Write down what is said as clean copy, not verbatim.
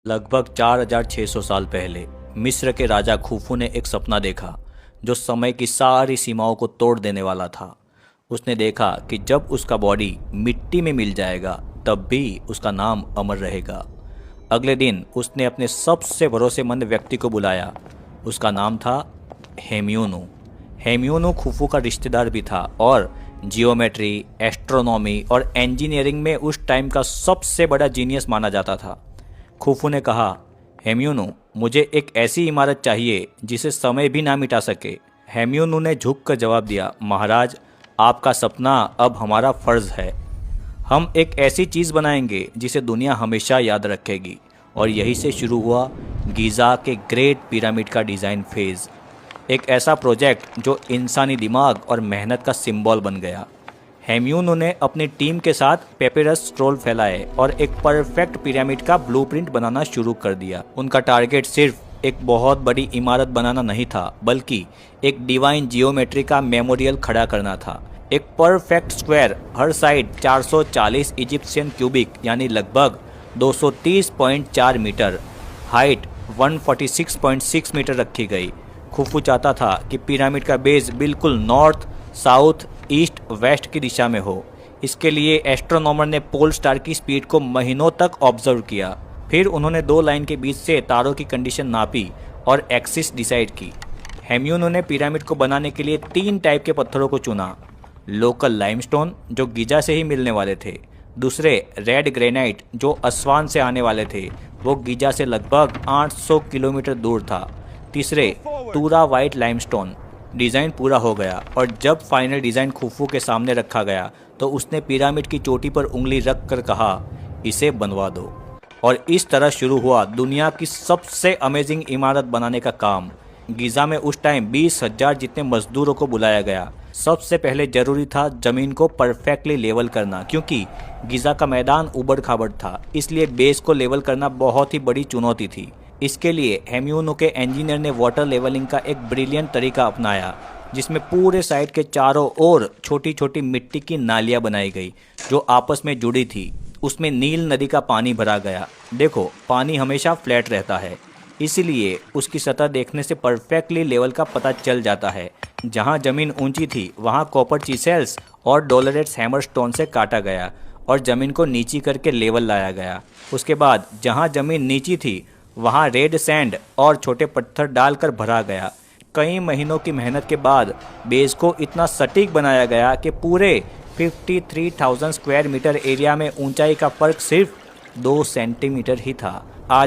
लगभग 4600 साल पहले मिस्र के राजा खुफू ने एक सपना देखा जो समय की सारी सीमाओं को तोड़ देने वाला था। उसने देखा कि जब उसका बॉडी मिट्टी में मिल जाएगा तब भी उसका नाम अमर रहेगा। अगले दिन उसने अपने सबसे भरोसेमंद व्यक्ति को बुलाया। उसका नाम था हेम्यूनो। हेम्यूनो खुफू का रिश्तेदार भी था और जियोमेट्री, एस्ट्रोनॉमी और इंजीनियरिंग में उस टाइम का सबसे बड़ा जीनियस माना जाता था। खुफू ने कहा, हेम्यूनो, मुझे एक ऐसी इमारत चाहिए जिसे समय भी ना मिटा सके। हेम्यूनो ने झुककर जवाब दिया, महाराज, आपका सपना अब हमारा फर्ज है। हम एक ऐसी चीज़ बनाएंगे जिसे दुनिया हमेशा याद रखेगी। और यही से शुरू हुआ गीज़ा के ग्रेट पिरामिड का डिज़ाइन फेज़। एक ऐसा प्रोजेक्ट जो इंसानी दिमाग और मेहनत का सिंबल बन गया। हेम्यूनो ने अपनी टीम के साथ पेपिरस स्क्रोल फैलाए और एक परफेक्ट पिरामिड का ब्लूप्रिंट बनाना शुरू कर दिया। उनका टारगेट सिर्फ एक बहुत बड़ी इमारत बनाना नहीं था, बल्कि एक डिवाइन जियोमेट्री का मेमोरियल खड़ा करना था। एक परफेक्ट स्क्वायर, हर साइड 440 इजिप्शियन क्यूबिक यानी लगभग 230.4 मीटर, हाइट 146.6 मीटर रखी गई। खुफू चाहता था कि पिरामिड का बेस बिल्कुल नॉर्थ, साउथ, ईस्ट, वेस्ट की दिशा में हो। इसके लिए एस्ट्रोनॉमर ने पोल स्टार की स्पीड को महीनों तक ऑब्जर्व किया। फिर उन्होंने दो लाइन के बीच से तारों की कंडीशन नापी और एक्सिस डिसाइड की। हेम्यूनो ने पिरामिड को बनाने के लिए 3 टाइप के पत्थरों को चुना। लोकल लाइमस्टोन, जो गीजा से ही मिलने वाले थे। दूसरे रेड ग्रेनाइट, जो असवान से आने वाले थे, वो गीजा से लगभग 800 किलोमीटर दूर था। तीसरे तूरा वाइट लाइमस्टोन। डिज़ाइन पूरा हो गया और जब फाइनल डिज़ाइन खुफू के सामने रखा गया तो उसने पिरामिड की चोटी पर उंगली रख कर कहा, इसे बनवा दो। और इस तरह शुरू हुआ दुनिया की सबसे अमेजिंग इमारत बनाने का काम। गीज़ा में उस टाइम 20,000 जितने मजदूरों को बुलाया गया। सबसे पहले जरूरी था ज़मीन को परफेक्टली लेवल करना, क्योंकि गीज़ा का मैदान उबड़ खाबड़ था, इसलिए बेस को लेवल करना बहुत ही बड़ी चुनौती थी। इसके लिए हेम्यूनो के इंजीनियर ने वाटर लेवलिंग का एक ब्रिलियंट तरीका अपनाया, जिसमें पूरे साइड के चारों ओर छोटी छोटी मिट्टी की नालियां बनाई गई जो आपस में जुड़ी थी। उसमें नील नदी का पानी भरा गया। देखो, पानी हमेशा फ्लैट रहता है, इसीलिए उसकी सतह देखने से परफेक्टली लेवल का पता चल जाता है। जहाँ ज़मीन ऊंची थी वहाँ कॉपर चिसेल्स और डोलरेट्स हैमर स्टोन से काटा गया और ज़मीन को नीची करके लेवल लाया गया। उसके बाद जहाँ ज़मीन नीची थी वहाँ रेड सैंड और छोटे पत्थर डालकर भरा गया। कई महीनों की मेहनत के बाद बेस को इतना सटीक बनाया गया कि पूरे 53,000 स्क्वायर मीटर एरिया में ऊंचाई का फर्क सिर्फ 2 सेंटीमीटर ही था।